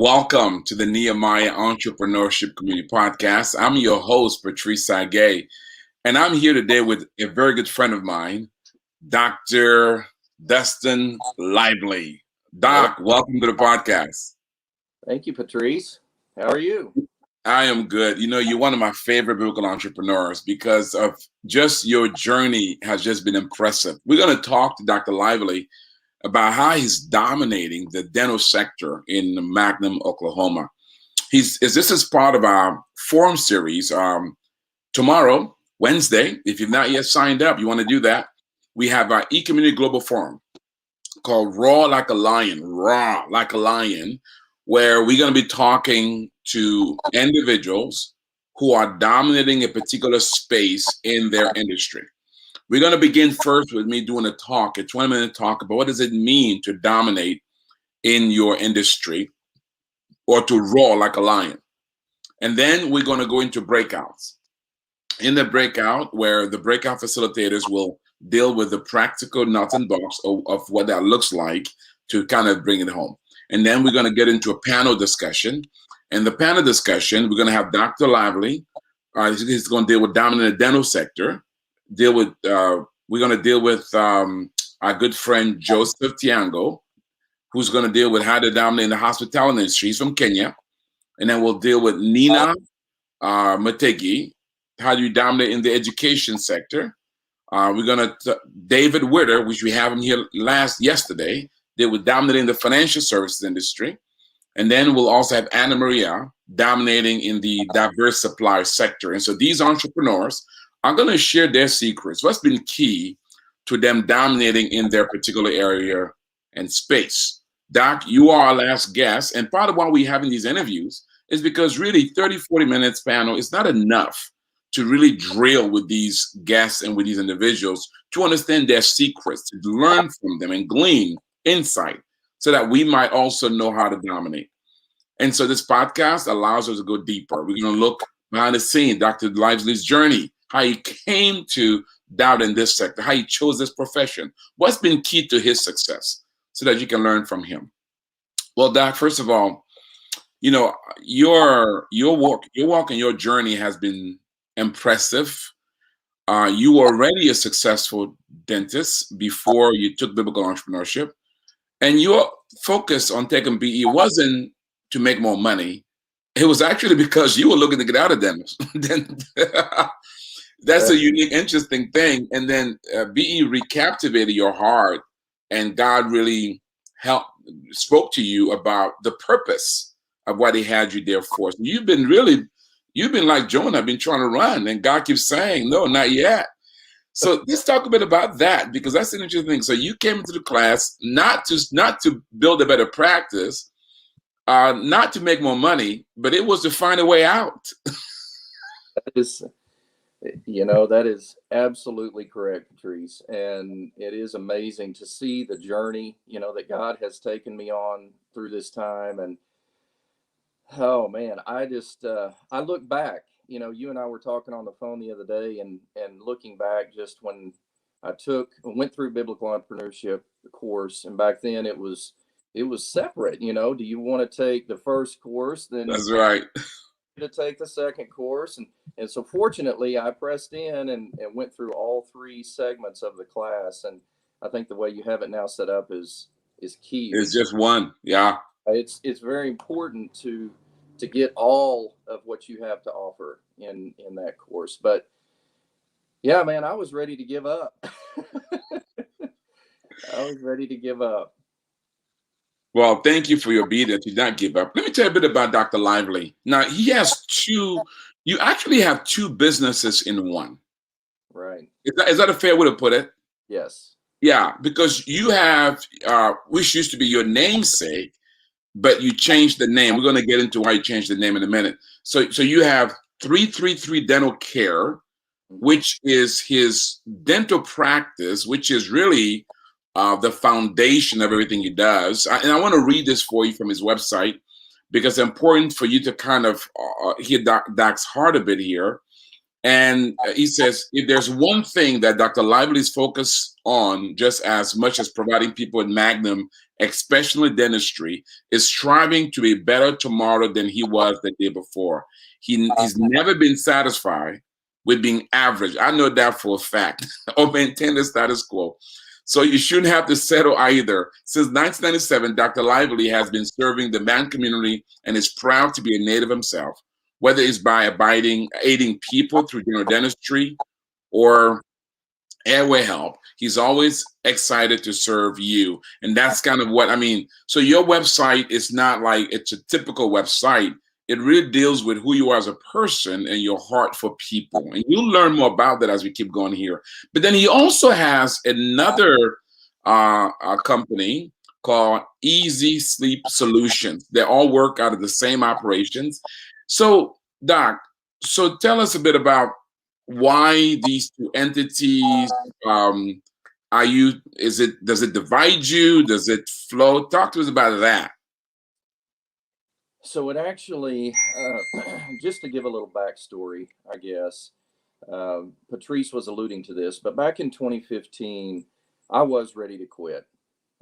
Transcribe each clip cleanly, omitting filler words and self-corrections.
Welcome to the Nehemiah Entrepreneurship Community Podcast. I'm your host, Patrice Sagay, and I'm here today with a very good friend of mine, Dr. Dustin Lively. Doc, welcome to the podcast. Thank you, Patrice. How are you? I am good. You know, you're one of my favorite biblical entrepreneurs because of just your journey has just been impressive. We're going to talk to Dr. Lively about how he's dominating the dental sector in Magnum, Oklahoma. This is part of our forum series. Tomorrow, Wednesday, if you've not yet signed up, you want to do that. We have our e-community global forum called Raw Like a Lion, where we're going to be talking to individuals who are dominating a particular space in their industry. We're going to begin first with me doing a 20-minute talk about what does it mean to dominate in your industry or to roar like a lion. And then we're going to go into breakouts. In the breakout, where the breakout facilitators will deal with the practical nuts and bolts of what that looks like to kind of bring it home. And then we're going to get into a panel discussion. And the panel discussion, we're going to have Dr. Lively. He's going to deal with dominating the dental sector. We're going to deal with our good friend Joseph Tiango, who's going to deal with how to dominate in the hospitality industry. He's from Kenya. And then we'll deal with Nina Mategi, how do you dominate in the education sector. We're going to David Witter, which we have him here yesterday, deal with dominating the financial services industry. And then we'll also have Anna Maria dominating in the diverse supplier sector. And so these entrepreneurs are going to share their secrets. What's been key to them dominating in their particular area and space? Doc, you are our last guest. And part of why we're having these interviews is because really 30, 40 minutes panel is not enough to really drill with these guests and with these individuals to understand their secrets, to learn from them and glean insight so that we might also know how to dominate. And so this podcast allows us to go deeper. We're going to look behind the scene, Dr. Lively's journey, how he came to doubt in this sector, how he chose this profession, what's been key to his success so that you can learn from him. Well, Doc, first of all, you know, your walk and your journey has been impressive. You were already a successful dentist before you took biblical entrepreneurship. And your focus on taking BE wasn't to make more money. It was actually because you were looking to get out of dentistry. That's a unique, interesting thing. And then BE recaptivated your heart, and God really spoke to you about the purpose of what He had you there for. So you've been like Jonah, been trying to run, and God keeps saying, no, not yet. So let's talk a bit about that, because that's an interesting thing. So you came into the class not to build a better practice, not to make more money, but it was to find a way out. That is absolutely correct, Patrice. And it is amazing to see the journey, that God has taken me on through this time. And oh man, I look back, you and I were talking on the phone the other day and looking back just when I went through Biblical Entrepreneurship course. And back then it was separate, do you want to take the first course? Then that's right. To take the second course. And so fortunately I pressed in and went through all three segments of the class. And I think the way you have it now set up is key. It's just one. Yeah. It's very important to get all of what you have to offer in that course. But yeah, man, I was ready to give up. Well, thank you for your obedience. You did not give up. Let me tell you a bit about Dr. Lively. Now, you actually have two businesses in one. Right. Is that a fair way to put it? Yes. Yeah, because you have, which used to be your namesake, but you changed the name. We're going to get into why you changed the name in a minute. So you have 333 Dental Care, which is his dental practice, which is really the foundation of everything he does. And I want to read this for you from his website, because it's important for you to kind of hear Doc's heart a bit here. And he says, if there's one thing that Dr. Lively is focused on, just as much as providing people with Magnum especially dentistry, is striving to be better tomorrow than he was the day before. He's never been satisfied with being average. I know that for a fact, or maintain the status quo. So you shouldn't have to settle either. Since 1997, Dr. Lively has been serving the man community and is proud to be a native himself, whether it's by aiding people through general dentistry or airway help. He's always excited to serve you. And that's kind of what I mean. So your website is not like it's a typical website. It really deals with who you are as a person and your heart for people. And you'll learn more about that as we keep going here. But then he also has another company called Easy Sleep Solutions. They all work out of the same operations. So, Doc, so tell us a bit about why these two entities. Does it divide you? Does it flow? Talk to us about that. So it actually, just to give a little backstory, I guess, Patrice was alluding to this, but back in 2015, I was ready to quit.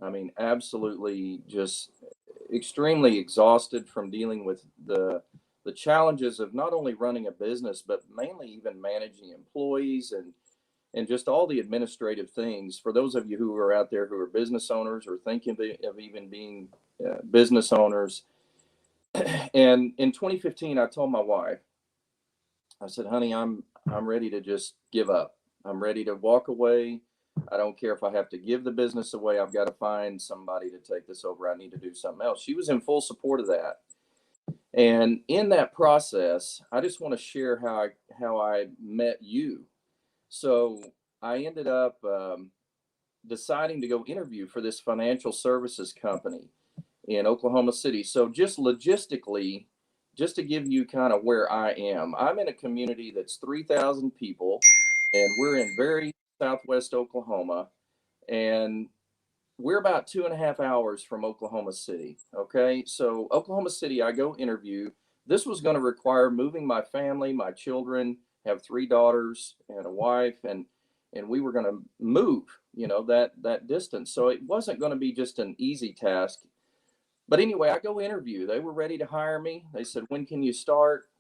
I mean, absolutely just extremely exhausted from dealing with the challenges of not only running a business, but mainly even managing employees and just all the administrative things. For those of you who are out there who are business owners or thinking of even being business owners, and in 2015, I told my wife, I said, "Honey, I'm ready to just give up. I'm ready to walk away. I don't care if I have to give the business away. I've got to find somebody to take this over. I need to do something else." She was in full support of that. And in that process, I just want to share how I met you. So I ended up deciding to go interview for this financial services company in Oklahoma City. So just logistically, just to give you kind of where I am, I'm in a community that's 3,000 people, and we're in very southwest Oklahoma, and we're about 2.5 hours from Oklahoma City. Okay, so Oklahoma City, I go interview. This was going to require moving my family, my children, have 3 daughters and a wife, and we were going to move, that distance. So it wasn't going to be just an easy task. But anyway, I go interview. They were ready to hire me. They said, "When can you start?"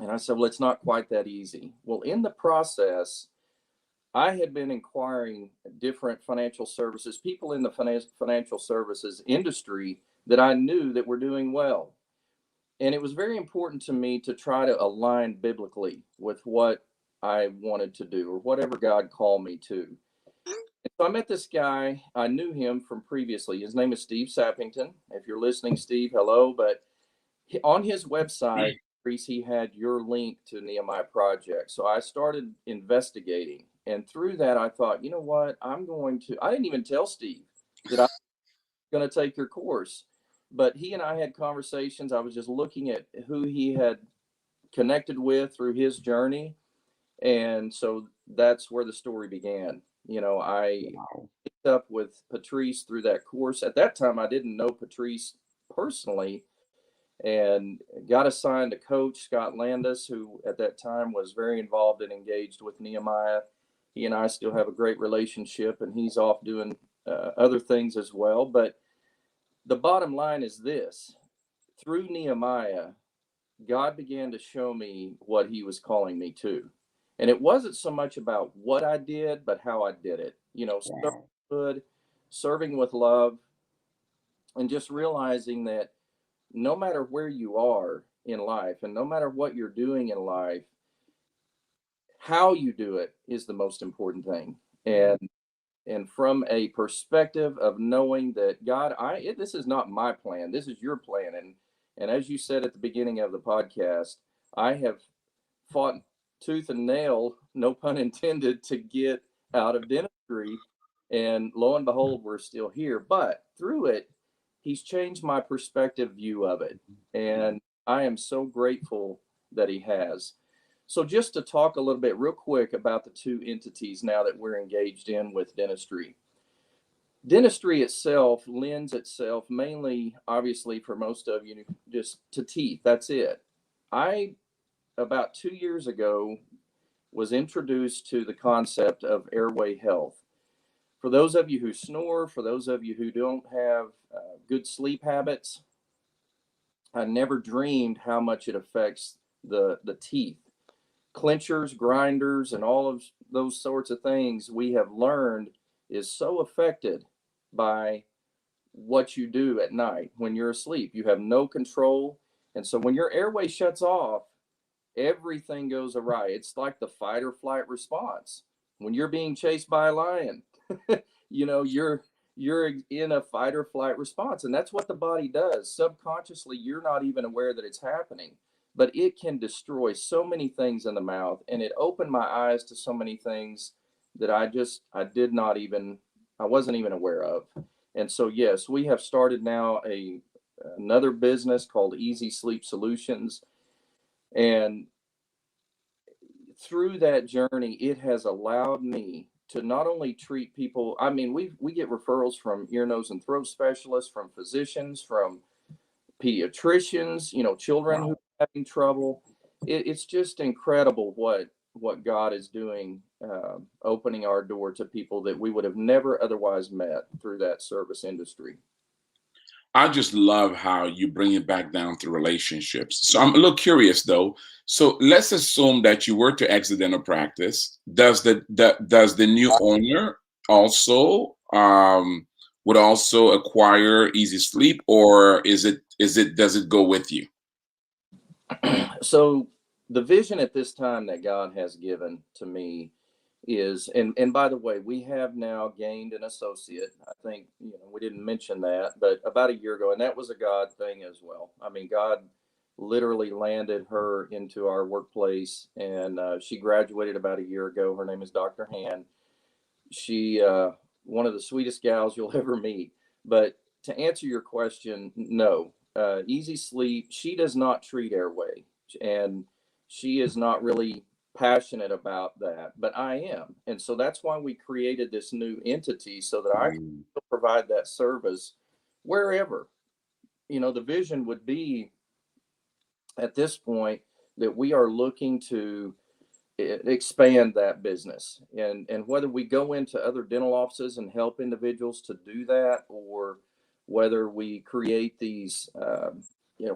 And I said, "Well, it's not quite that easy." Well, in the process, I had been inquiring different financial services, people in the financial services industry that I knew that were doing well. And it was very important to me to try to align biblically with what I wanted to do or whatever God called me to. And so I met this guy. I knew him from previously. His name is Steve Sappington. If you're listening, Steve, hello. But on his website, Reese, he had your link to Nehemiah Project. So I started investigating. And through that, I thought, you know what? I didn't even tell Steve that I was going to take your course. But he and I had conversations. I was just looking at who he had connected with through his journey. And so that's where the story began. I Wow. picked up with Patrice through that course. At that time, I didn't know Patrice personally, and got assigned a coach, Scott Landis, who at that time was very involved and engaged with Nehemiah. He and I still have a great relationship, and he's off doing other things as well. But the bottom line is this: through Nehemiah, God began to show me what he was calling me to. And it wasn't so much about what I did, but how I did it. Serving Wow. good, serving with love, and just realizing that no matter where you are in life and no matter what you're doing in life, how you do it is the most important thing. And from a perspective of knowing that God, this is not my plan, this is your plan. And as you said at the beginning of the podcast, I have fought tooth and nail, no pun intended, to get out of dentistry. And lo and behold, we're still here. But through it, he's changed my perspective view of it. And I am so grateful that he has. So, just to talk a little bit real quick about the two entities now that we're engaged in with dentistry. Dentistry itself lends itself mainly, obviously, for most of you, just to teeth. That's it. I, about 2 years ago, was introduced to the concept of airway health. For those of you who snore, for those of you who don't have good sleep habits, I never dreamed how much it affects the teeth. Clinchers, grinders, and all of those sorts of things we have learned is so affected by what you do at night when you're asleep. You have no control. And so when your airway shuts off, everything goes awry. It's like the fight or flight response. When you're being chased by a lion, you're in a fight or flight response. And that's what the body does. Subconsciously, you're not even aware that it's happening, but it can destroy so many things in the mouth. And it opened my eyes to so many things that I wasn't even aware of. And so, yes, we have started now another business called Easy Sleep Solutions. And through that journey, it has allowed me to not only treat people. I mean, we get referrals from ear, nose, and throat specialists, from physicians, from pediatricians, children who are having trouble. It's just incredible what God is doing, opening our door to people that we would have never otherwise met through that service industry. I just love how you bring it back down to relationships. So I'm a little curious though. So let's assume that you were to exit dental practice. Does the new owner also would also acquire Easy Sleep, or does it go with you? So the vision at this time that God has given to me is, and by the way, we have now gained an associate. I think we didn't mention that, but about a year ago, and that was a God thing as well. I mean, God literally landed her into our workplace, and she graduated about a year ago. Her name is Dr. Han. She one of the sweetest gals you'll ever meet. But to answer your question, no. Easy Sleep, she does not treat airway, and she is not really passionate about that, but I am. And so that's why we created this new entity, so that I can provide that service wherever. The vision would be at this point that we are looking to expand that business, and whether we go into other dental offices and help individuals to do that, or whether we create these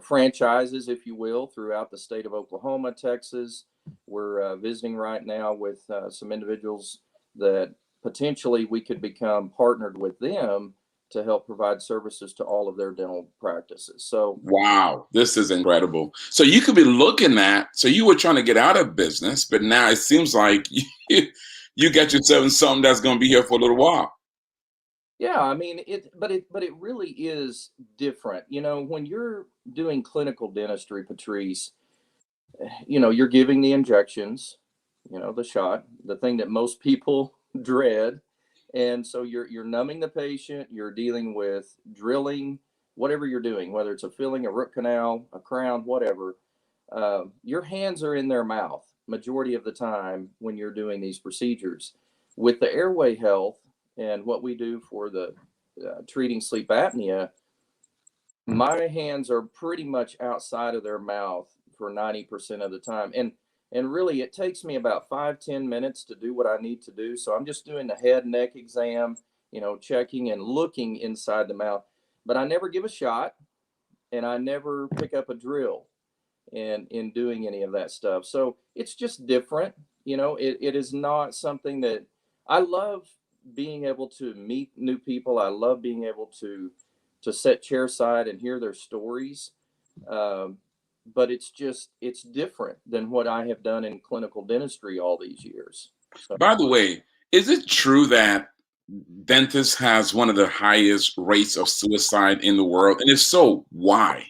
franchises, if you will, throughout the state of Oklahoma, Texas. We're visiting right now with some individuals that potentially we could become partnered with them to help provide services to all of their dental practices. So, wow, this is incredible. So you could be looking at, so you were trying to get out of business, but now it seems like you got yourself in something that's going to be here for a little while. yeah, I mean but it really is different. When you're doing clinical dentistry, Patrice, you're giving the injections, the shot, the thing that most people dread. And so you're numbing the patient, you're dealing with drilling, whatever you're doing, whether it's a filling, a root canal, a crown, whatever. Your hands are in their mouth majority of the time when you're doing these procedures. With the airway health and what we do for the treating sleep apnea, my hands are pretty much outside of their mouth for 90% of the time. And really, it takes me about 5-10 minutes to do what I need to do. So I'm just doing the head neck exam, checking and looking inside the mouth. But I never give a shot, and I never pick up a drill in doing any of that stuff. So it's just different. It is not something that I love. Being able to meet new people, I love being able to sit chairside and hear their stories. But it's different than what I have done in clinical dentistry all these years. So, By the way, is it true that dentists has one of the highest rates of suicide in the world? And if so, why?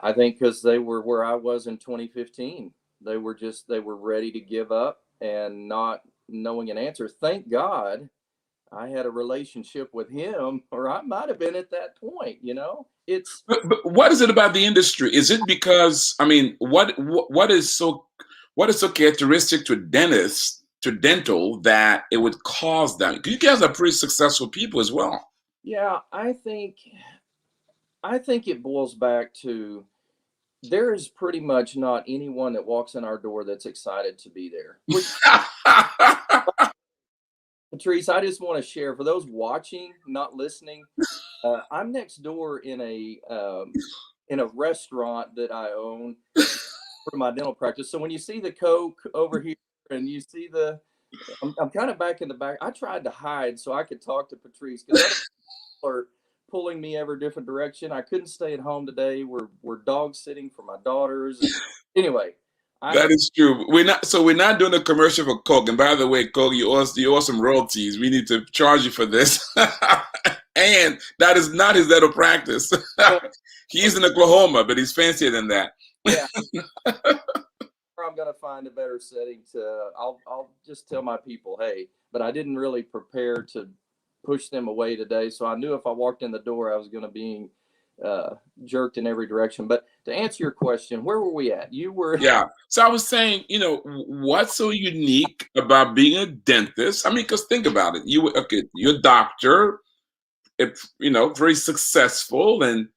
I think because they were where I was in 2015. They were ready to give up and not knowing an answer. Thank God I had a relationship with him, or I might have been at that point. It's But what is it about the industry? Is it because, I mean, what is so characteristic to dentists, to dental, that it would cause that? 'Cause you guys are pretty successful people as well. Yeah, I think it boils back to, there is pretty much not anyone that walks in our door that's excited to be there. Which Patrice, I just want to share for those watching, not listening. I'm next door in a restaurant that I own for my dental practice. So when you see the Coke over here and you see I'm kind of back in the back. I tried to hide so I could talk to Patrice because other people are pulling me every different direction. I couldn't stay at home today. We're dog sitting for my daughters, and anyway, I That is true. We're not doing a commercial for Coke. And by the way, Coke, you owe some royalties. We need to charge you for this. And that is not his dental practice. well, He's in Oklahoma, but he's fancier than that. yeah, I'm gonna find a better setting to. I'll just tell my people, hey, but I didn't really prepare to push them away today, so I knew if I walked in the door, I was gonna be jerked in every direction. But to answer your question, where were we at? You were. Yeah. So I was saying, what's so unique about being a dentist? I mean, because think about it. You're a doctor, very successful, and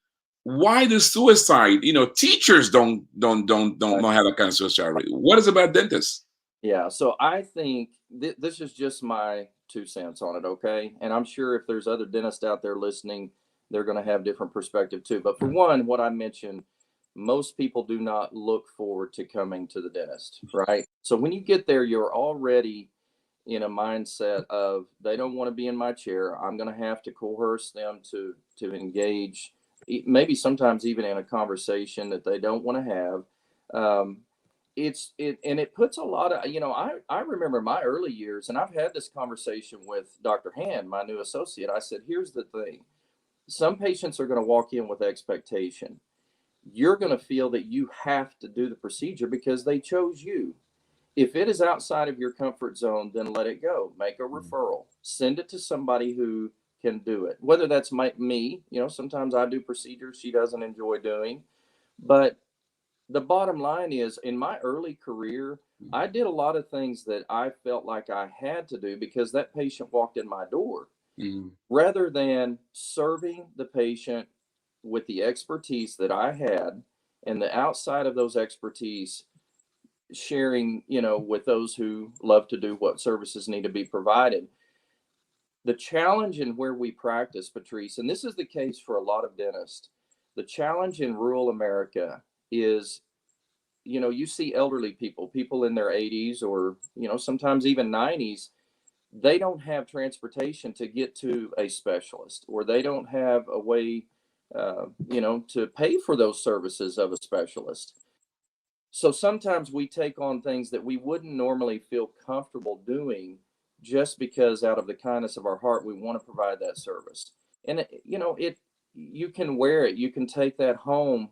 why the suicide? Teachers don't have that kind of suicide rate. What is it about dentists? Yeah, so I think this is just my 2 cents on it, okay? And I'm sure if there's other dentists out there listening, they're going to have different perspective too. But for one, what I mentioned, most people do not look forward to coming to the dentist, right? So when you get there, you're already in a mindset of they don't want to be in my chair. I'm going to have to coerce them to engage, maybe sometimes even in a conversation that they don't want to have. Um, and it puts a lot of, I remember my early years, and I've had this conversation with Dr. Hand, my new associate. I said, here's the thing. Some patients are going to walk in with expectation. You're going to feel that you have to do the procedure because they chose you. If it is outside of your comfort zone, then let it go. Make a referral. Send it to somebody who can do it. Whether that's me, sometimes I do procedures she doesn't enjoy doing. But the bottom line is, in my early career, I did a lot of things that I felt like I had to do because that patient walked in my door, Mhm. rather than serving the patient with the expertise that I had, and the outside of those expertise sharing, with those who love to do what services need to be provided. The challenge in where we practice, Patrice, and this is the case for a lot of dentists, the challenge in rural America is, you see elderly people in their 80s or, sometimes even 90s, they don't have transportation to get to a specialist, or they don't have a way, to pay for those services of a specialist. So sometimes we take on things that we wouldn't normally feel comfortable doing just because out of the kindness of our heart, we want to provide that service. And you can wear it, you can take that home,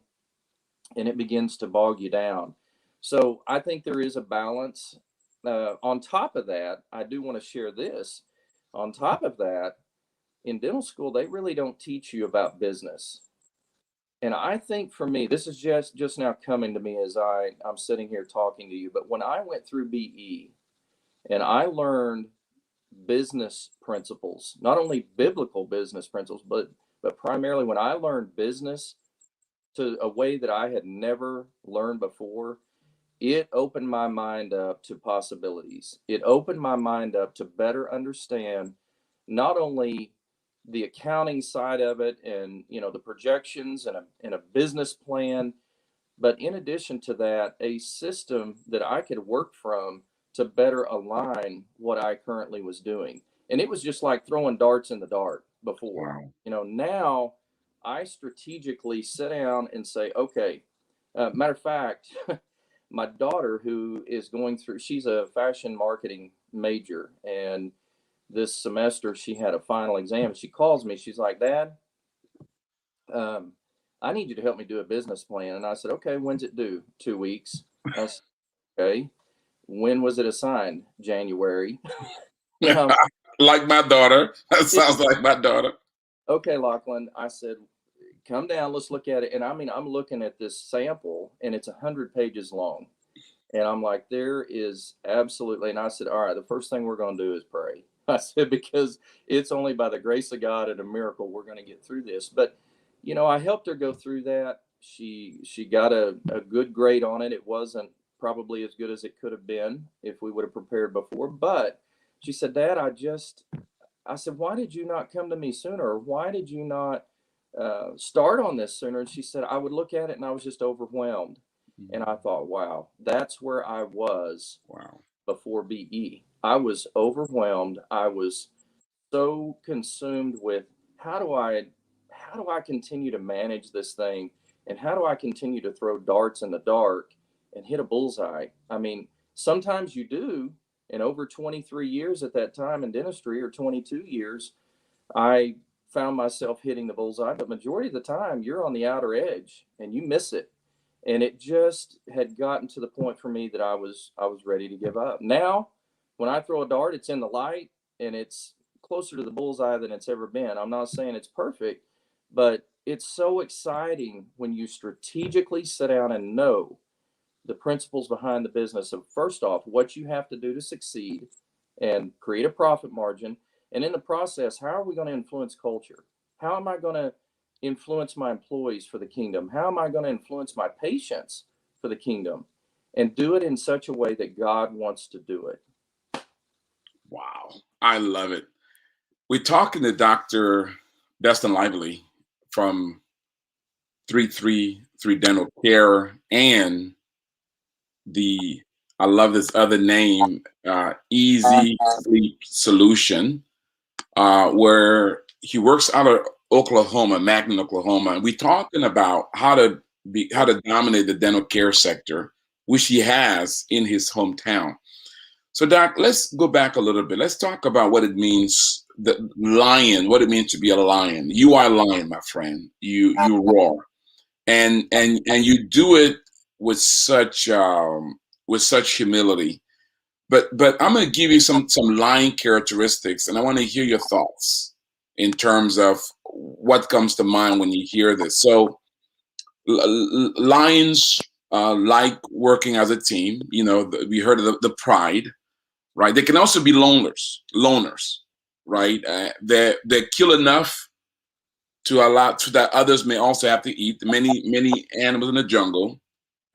and it begins to bog you down. So I think there is a balance. On top of that, I do want to share this. On top of that, in dental school, they really don't teach you about business. And I think for me, this is just now coming to me as I'm sitting here talking to you. But when I went through BE and I learned business principles, not only biblical business principles, but primarily when I learned business to a way that I had never learned before, it opened my mind up to possibilities. It opened my mind up to better understand not only the accounting side of it and the projections and a business plan, but in addition to that, a system that I could work from to better align what I currently was doing. And it was just like throwing darts in the dark before. Wow. Now I strategically sit down and say, okay, matter of fact, my daughter, who is going through, she's a fashion marketing major, and this semester she had a final exam. She calls me, she's like, Dad, um, I need you to help me do a business plan. And I said, okay, when's it due? 2 weeks. I said, okay. When was it assigned? January. um, Like my daughter. That it, sounds like my daughter. okay, Lachlan. I said, come down, let's look at it. And I mean, I'm looking at this sample and it's 100 pages long. And I'm like, there is absolutely, and I said, all right, the first thing we're going to do is pray. I said, because it's only by the grace of God and a miracle we're going to get through this. But, I helped her go through that. She got a good grade on it. It wasn't probably as good as it could have been if we would have prepared before, but She said, Dad, I said, why did you not come to me sooner? Or why did you not start on this sooner? And she said, I would look at it and I was just overwhelmed. And I thought, wow, that's where I was Wow. before BE. I was overwhelmed. I was so consumed with how do I continue to manage this thing, and how do I continue to throw darts in the dark and hit a bullseye? I mean, sometimes you do. And over 23 years at that time in dentistry, or 22 years, I found myself hitting the bullseye, but majority of the time you're on the outer edge and you miss it. And it just had gotten to the point for me that I was ready to give up. Now, when I throw a dart, it's in the light and it's closer to the bullseye than it's ever been. I'm not saying it's perfect, but it's so exciting when you strategically sit down and know the principles behind the business of, first off, what you have to do to succeed and create a profit margin. And in the process, how are we going to influence culture? How am I going to influence my employees for the kingdom? How am I going to influence my patients for the kingdom? And do it in such a way that God wants to do it. Wow. I love it. We're talking to Dr. Dustin Lively from 333 Dental Care, and I love this other name, Easy Sleep Solution, where he works out of Oklahoma, Magnet, Oklahoma. And we're talking about how to dominate the dental care sector, which he has in his hometown. So, Doc, let's go back a little bit. Let's talk about what it means, what it means to be a lion. You are a lion, my friend. You roar, and you do it with such humility. But I'm going to give you some lion characteristics, and I want to hear your thoughts in terms of what comes to mind when you hear this. So, lions like working as a team. You know, we heard of the pride. Right, they can also be loners, right? They're kill enough to allow to that others may also have to eat. Many animals in the jungle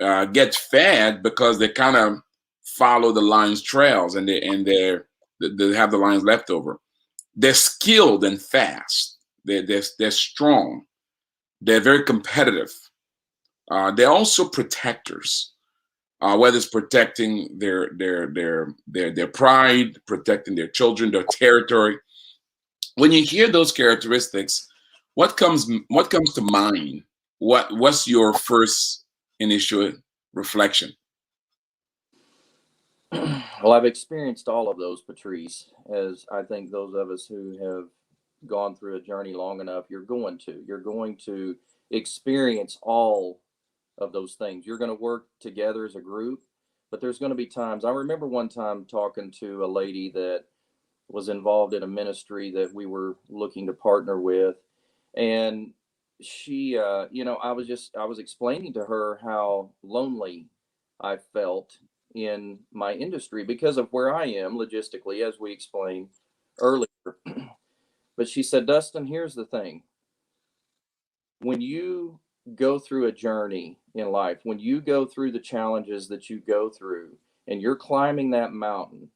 get fed because they kind of follow the lion's trails, and they have the lion's leftover. They're skilled and fast. They're strong. They're very competitive. They're also protectors. Whether it's protecting their pride, protecting their children, their territory. When you hear those characteristics, what comes to mind? What's your first initial reflection? Well, I've experienced all of those, Patrice, as I think those of us who have gone through a journey long enough, you're going to experience all of those things. You're going to work together as a group, but there's going to be times. I remember one time talking to a lady that was involved in a ministry that we were looking to partner with, and she, I was explaining to her how lonely I felt in my industry because of where I am logistically, as we explained earlier. But she said, Dustin, here's the thing. When you go through a journey in life, when you go through the challenges that you go through, and you're climbing that mountain,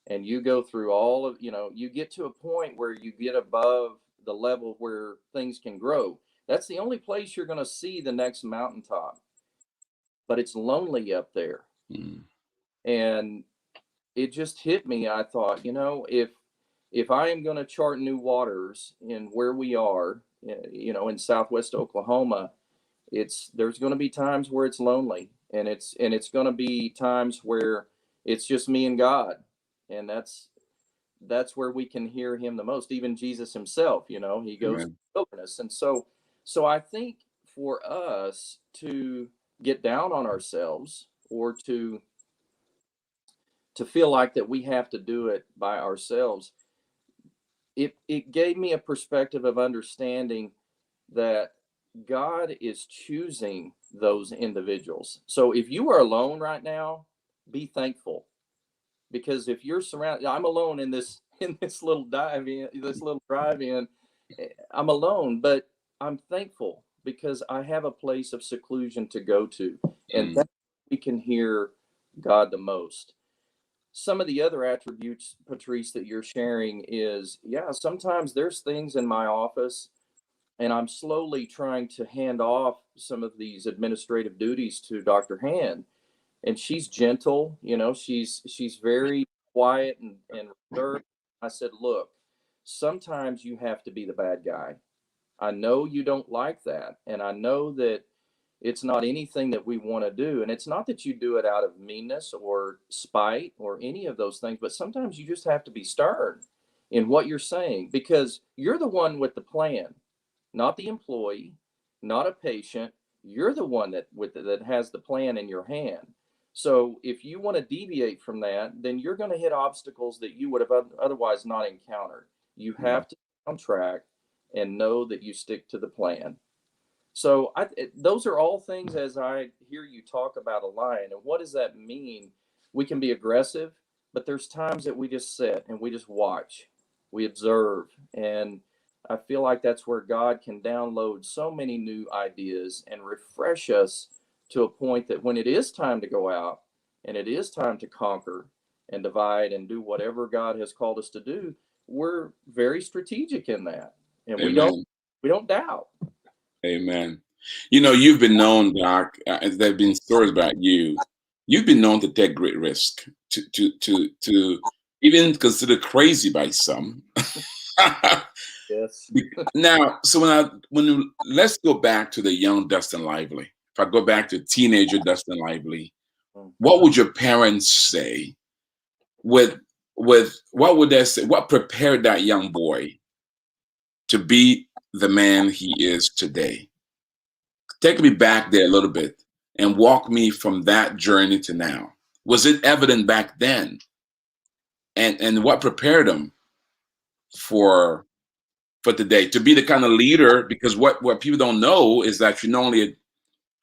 and you go through all of, you get to a point where you get above the level where things can grow. That's the only place you're going to see the next mountaintop. But it's lonely up there. Mm. And it just hit me. I thought, if I am going to chart new waters in where we are, in Southwest Oklahoma, there's going to be times where it's lonely, and it's going to be times where it's just me and God, and that's where we can hear him the most. Even Jesus himself, he goes to the wilderness. And so I think for us to get down on ourselves, or to feel like that we have to do it by ourselves, it gave me a perspective of understanding that God is choosing those individuals. So if you are alone right now, be thankful, because if you're surrounded, I'm alone in this little drive-in. I'm alone, but I'm thankful because I have a place of seclusion to go to, and that we can hear God the most. some of the other attributes, Patrice, that you're sharing is, yeah, sometimes there's things in my office and I'm slowly trying to hand off some of these administrative duties to Dr. Hand. And she's gentle, she's very quiet and reserved. I said, look, sometimes you have to be the bad guy. I know you don't like that. And I know that it's not anything that we want to do. And it's not that you do it out of meanness or spite or any of those things, but sometimes you just have to be stern in what you're saying because you're the one with the plan, not the employee, not a patient. You're the one that has the plan in your hand. So if you want to deviate from that, then you're going to hit obstacles that you would have otherwise not encountered. You have to stay on track and know that you stick to the plan. So those are all things as I hear you talk about a lion. And what does that mean? We can be aggressive, but there's times that we just sit and we just watch, we observe. And I feel like that's where God can download so many new ideas and refresh us to a point that when it is time to go out and it is time to conquer and divide and do whatever God has called us to do, we're very strategic in that. And Amen. we don't doubt. Amen. You've been known, Doc, there have been stories about you. You've been known to take great risk, to even considered crazy by some. Yes. Now, so let's go back to the young Dustin Lively. If I go back to teenager Dustin Lively, what would your parents say? With what would they say? What prepared that young boy to be the man he is today? Take me back there a little bit and walk me from that journey to now. Was it evident back then? And what prepared him for today to be the kind of leader? Because what people don't know is that you're not only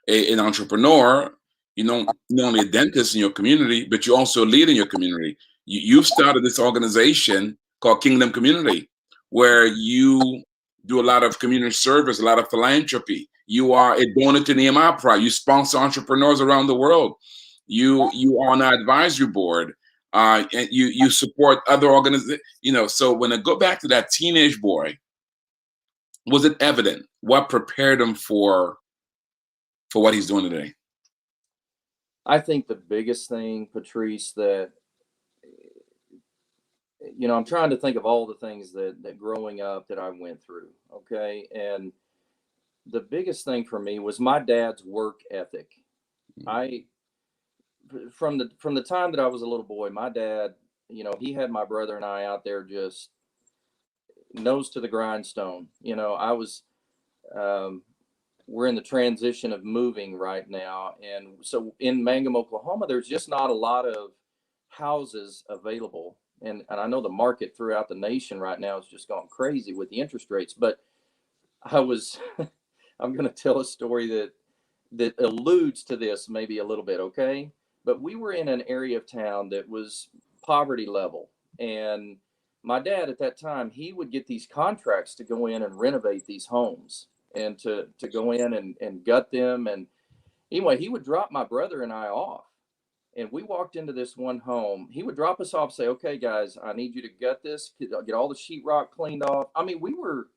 an entrepreneur, you're not only a dentist in your community, but you also lead in your community. You've started this organization called Kingdom Community, where you do a lot of community service, a lot of philanthropy. You are a donor to Nehemiah Pride. You sponsor entrepreneurs around the world. You are on our advisory board, and you support other organizations. So when I go back to that teenage boy, was it evident what prepared him for what he's doing today? I think the biggest thing, Patrice, that I'm trying to think of all the things that growing up that I went through. Okay. And the biggest thing for me was my dad's work ethic. I from the time that I was a little boy, my dad, he had my brother and I out there just nose to the grindstone. I was we're in the transition of moving right now. And so in Mangum, Oklahoma, there's just not a lot of houses available. And I know the market throughout the nation right now is just gone crazy with the interest rates. But I'm going to tell a story that alludes to this maybe a little bit, okay? But we were in an area of town that was poverty level. And my dad at that time, he would get these contracts to go in and renovate these homes and to go in and gut them. And anyway, he would drop my brother and I off. And we walked into this one home. He would drop us off, say, okay, guys, I need you to gut this, get all the sheetrock cleaned off. I mean, we were,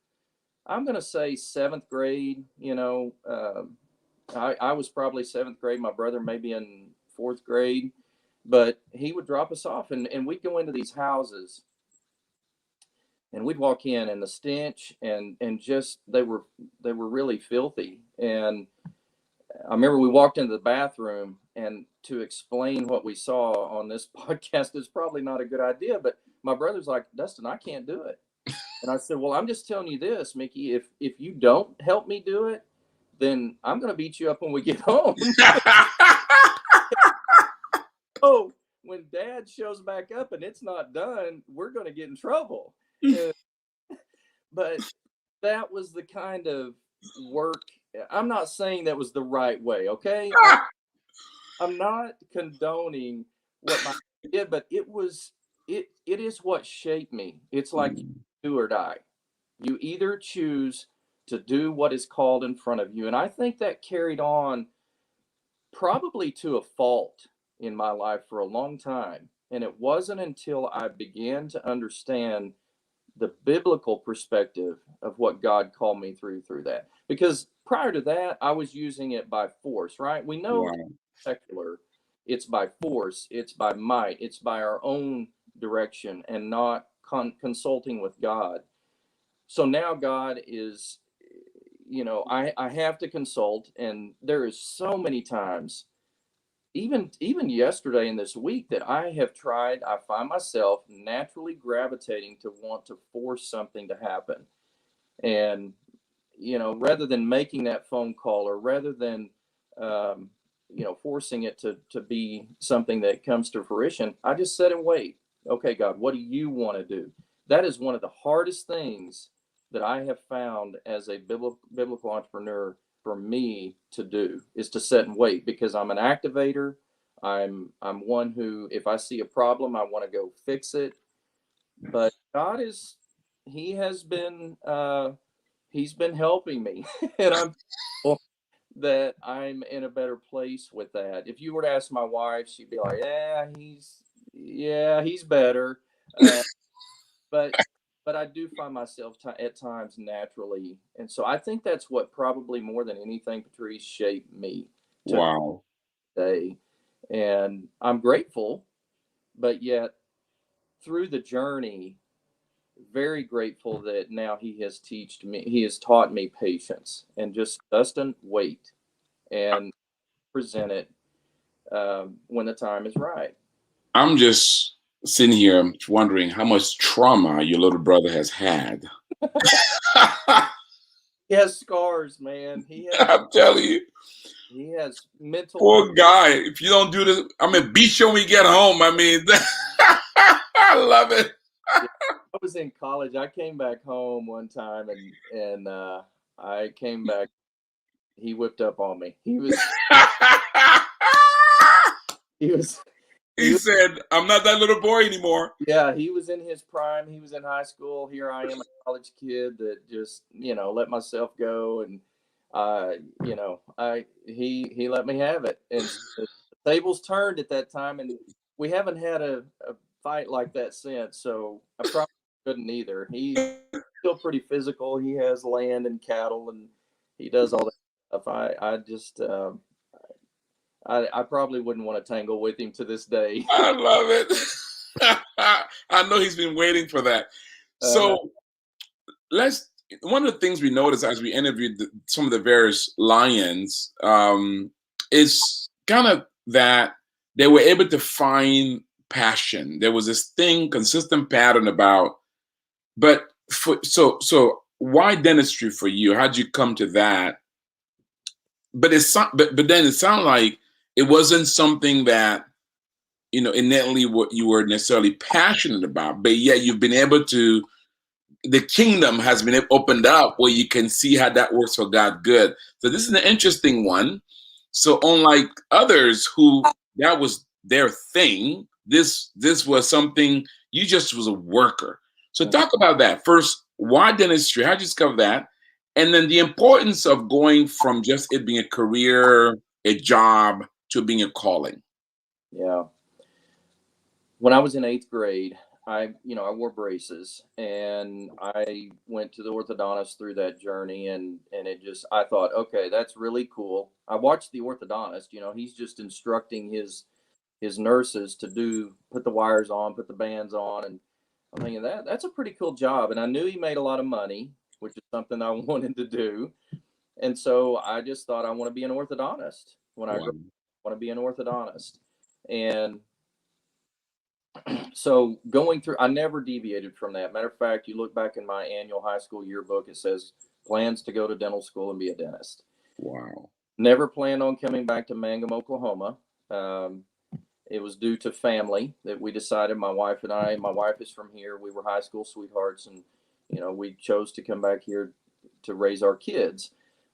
I'm going to say seventh grade, I was probably seventh grade, my brother maybe in fourth grade, but he would drop us off and we'd go into these houses and we'd walk in and the stench and just they were really filthy. And I remember we walked into the bathroom, and to explain what we saw on this podcast is probably not a good idea, but my brother's like, Dustin, I can't do it. And I said, well, I'm just telling you this, Mickey, if you don't help me do it, then I'm going to beat you up when we get home. Oh, when dad shows back up and it's not done, we're going to get in trouble. But that was the kind of work. I'm not saying that was the right way, okay? I'm not condoning what my did, but it is what shaped me. It's like do or die. You either choose to do what is called in front of you. And I think that carried on probably to a fault in my life for a long time. And it wasn't until I began to understand the biblical perspective of what God called me through that. Because prior to that, I was using it by force, right? We know Wow. secular, it's by force, it's by might, it's by our own direction and not consulting with God. So now God is, I have to consult, and there is so many times, even yesterday and this week, that I have tried. I find myself naturally gravitating to want to force something to happen, and rather than making that phone call, or rather than forcing it to be something that comes to fruition, I just sit and wait. Okay, God, what do you want to do? That is one of the hardest things that I have found as a biblical entrepreneur for me to do, is to sit and wait, because I'm an activator. I'm one who, if I see a problem, I want to go fix it. But God is, He has been He's been helping me, and I'm thankful that I'm in a better place with that. If you were to ask my wife, she'd be like, yeah, he's better." Uh, but I do find myself at times naturally, and so I think that's what probably more than anything, Patrice, shaped me to Wow. today. And I'm grateful, but yet through the journey, very grateful that now he has taught me patience, and just, Dustin, wait and present it when the time is right. I'm just sitting here wondering how much trauma your little brother has had. He has scars, man. I'm telling you, He has mental. poor guy. If you don't do this, I'm gonna beat you when we get home. I mean, I love it. Yeah, I was in college. I came back home one time, and I came back. He whipped up on me. He was He he was said, "I'm not that little boy anymore." Yeah, he was in his prime. He was in high school. Here I am, a college kid that just, let myself go, and I he let me have it. And the tables turned at that time, and we haven't had a fight like that since. So I probably couldn't either. He's still pretty physical. He has land and cattle, and he does all that stuff. I just I probably wouldn't want to tangle with him to this day. I love it. I know he's been waiting for that. Uh, So let's. One of the things we noticed as we interviewed some of the various lions is kind of that they were able to find passion. There was this thing, consistent pattern about. But so why dentistry for you? How'd you come to that? But then it sounded like it wasn't something that innately what you were necessarily passionate about, but yet you've been able to, the kingdom has been opened up where you can see how that works for God good. So this is an interesting one. So unlike others who that was their thing, this was something you just was a worker. So talk about that. First, why dentistry? How'd you discover that? And then the importance of going from just it being a career, a job, to being a calling. yeah. When I was in eighth grade, I wore braces, and I went to the orthodontist through that journey, and I thought, okay, that's really cool. I watched the orthodontist, he's just instructing his nurses to put the wires on, put the bands on, and I'm thinking that's a pretty cool job. And I knew he made a lot of money, which is something I wanted to do. And so I just thought, I want to be an orthodontist. When I grow Wow. up, I want to be an orthodontist. And so going through, I never deviated from that. Matter of fact, you look back in my annual high school yearbook, it says plans to go to dental school and be a dentist. Wow. Never planned on coming back to Mangum, Oklahoma. Um, it was due to family that we decided, my wife and I. My wife is from here. We were high school sweethearts, and we chose to come back here to raise our kids.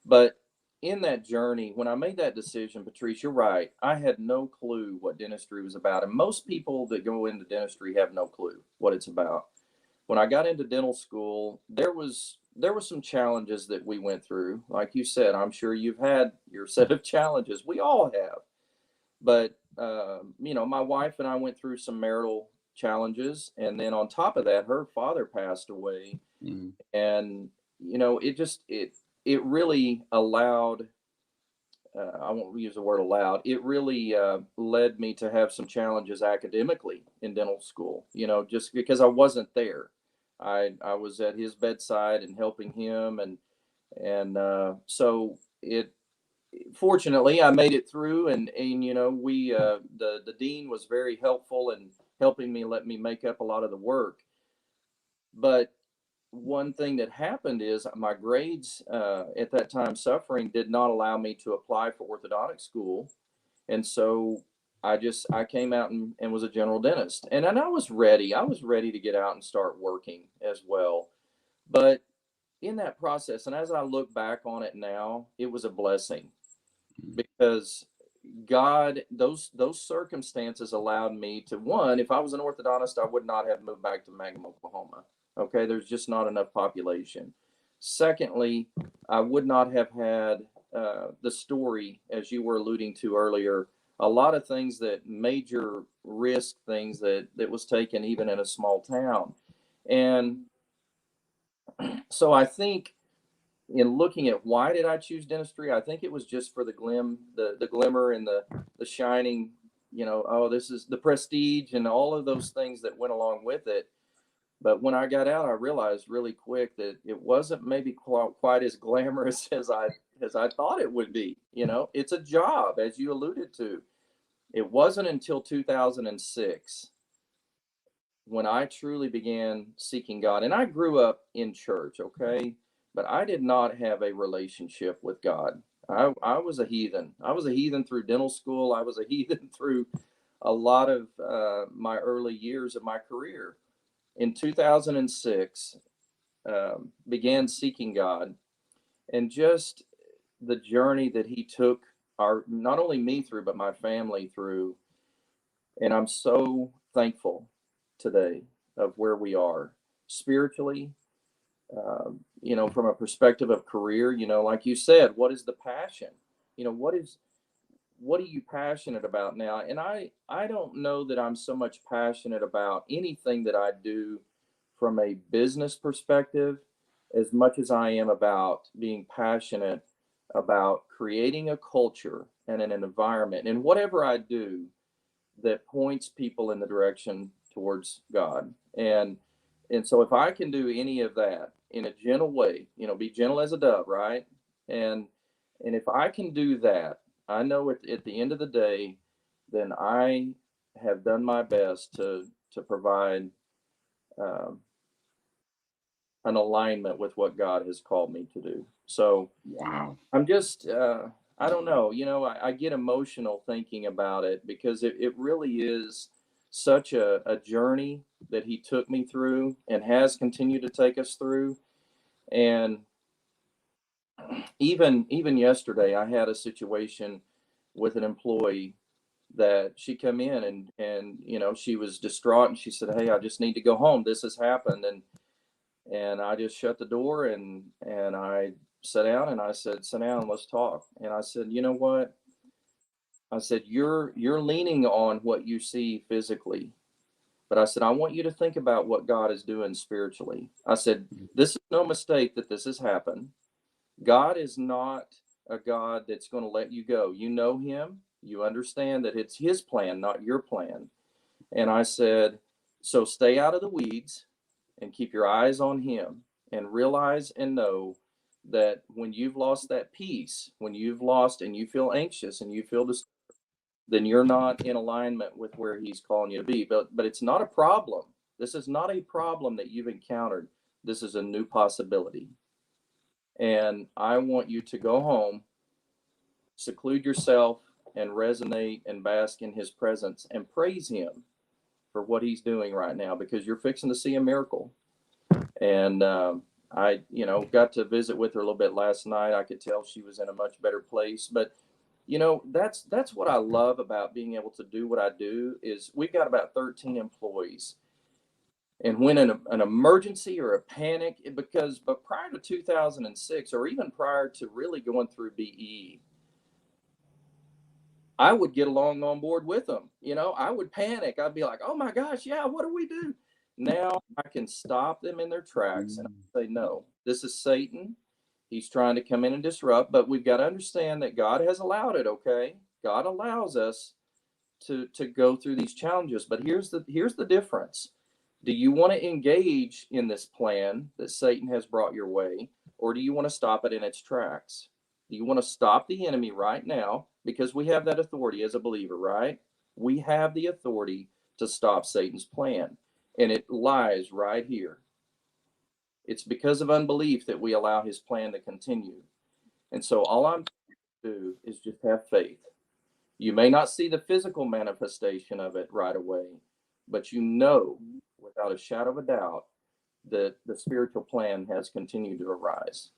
But in that journey, when I made that decision, Patrice, you're right. I had no clue what dentistry was about. And most people that go into dentistry have no clue what it's about. When I got into dental school, there was some challenges that we went through. Like you said, I'm sure you've had your set of challenges. We all have. But my wife and I went through some marital challenges, and then on top of that, her father passed away, Mm-hmm. and it really allowed. I won't use the word allowed. It really led me to have some challenges academically in dental school. Just because I wasn't there, I was at his bedside and helping him, and so it fortunately I made it through, and we the dean was very helpful in helping me, let me make up a lot of the work. But one thing that happened is my grades at that time, suffering, did not allow me to apply for orthodontic school, and so I came out and was a general dentist, and I was ready. I was ready to get out and start working as well. But in that process, and as I look back on it now, it was a blessing, because God, those circumstances allowed me to, one, if I was an orthodontist, I would not have moved back to Magna, Oklahoma. Okay, there's just not enough population. Secondly, I would not have had the story, as you were alluding to earlier, a lot of things, that major risk things that was taken even in a small town. And so I think, in looking at why did I choose dentistry, I think it was just for the glimmer and the shining, oh, this is the prestige and all of those things that went along with it. But when I got out, I realized really quick that it wasn't maybe quite as glamorous as I thought it would be. It's a job, as you alluded to. It wasn't until 2006 when I truly began seeking God. And I grew up in church, okay? But I did not have a relationship with God. I was a heathen. I was a heathen through dental school. I was a heathen through a lot of my early years of my career. In 2006, began seeking God, and just the journey that He took not only me through, but my family through. And I'm so thankful today of where we are spiritually, from a perspective of career. Like you said, what is the passion? What are you passionate about now? And I don't know that I'm so much passionate about anything that I do from a business perspective as much as I am about being passionate about creating a culture and an environment and whatever I do that points people in the direction towards God. And so if I can do any of that in a gentle way, be gentle as a dove, right? And if I can do that, I know at the end of the day, then I have done my best to provide um, an alignment with what God has called me to do. So Wow. I'm just, I don't know, I get emotional thinking about it, because it really is such a journey that He took me through and has continued to take us through. And even yesterday, I had a situation with an employee that she come in, and she was distraught, and she said, "Hey, I just need to go home. This has happened." And I just shut the door, and I sat down, and I said, "Sit down, let's talk." And I said, "You know what?" I said, "You're leaning on what you see physically, but I said, I want you to think about what God is doing spiritually." I said, "This is no mistake that this has happened. God is not a God that's going to let you go. You know Him. You understand that it's His plan, not your plan." And I said, "So stay out of the weeds and keep your eyes on Him, and realize and know that when you've lost that peace, when you've lost and you feel anxious and you feel this, then you're not in alignment with where He's calling you to be. But it's not a problem. This is not a problem that you've encountered. This is a new possibility. And I want you to go home, seclude yourself, and resonate and bask in His presence and praise Him for what He's doing right now, because you're fixing to see a miracle." And I, got to visit with her a little bit last night. I could tell she was in a much better place. But that's what I love about being able to do what I do. Is we've got about 13 employees, and when an emergency or a panic, but prior to 2006, or even prior to really going through BE, I would get along on board with them. I would panic. I'd be like, oh my gosh, yeah, what do we do? Now I can stop them in their tracks and say, no, this is Satan. He's trying to come in and disrupt, but we've got to understand that God has allowed it, okay? God allows us to go through these challenges. But here's the difference. Do you want to engage in this plan that Satan has brought your way, or do you want to stop it in its tracks? Do you want to stop the enemy right now? Because we have that authority as a believer, right? We have the authority to stop Satan's plan, and it lies right here. It's because of unbelief that we allow his plan to continue. And so all I'm trying to do is just have faith. You may not see the physical manifestation of it right away, but without a shadow of a doubt that the spiritual plan has continued to arise.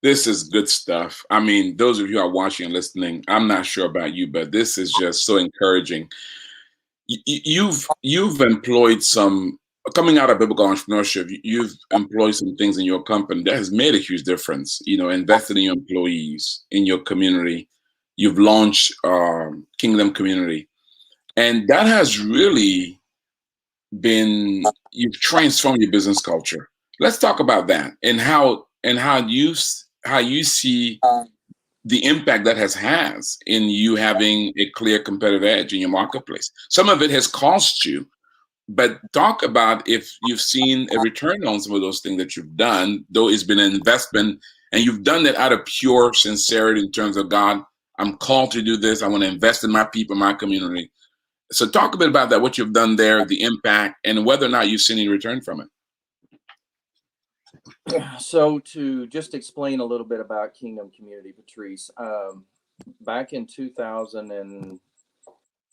This is good stuff. I mean, those of you who are watching and listening, I'm not sure about you, but this is just so encouraging. You've employed some coming out of biblical entrepreneurship. You've employed some things in your company that has made a huge difference. Invested in your employees, in your community. You've launched Kingdom Community, and that has really you've transformed your business culture. Let's talk about that and how you see the impact that has in you having a clear competitive edge in your marketplace. Some of it has cost you, but talk about if you've seen a return on some of those things that you've done, though it's been an investment and you've done it out of pure sincerity in terms of God, I'm called to do this. I want to invest in my people, my community. So talk a bit about that, what you've done there, the impact, and whether or not you've seen any return from it. So to just explain a little bit about Kingdom Community, Patrice, back in 2000 and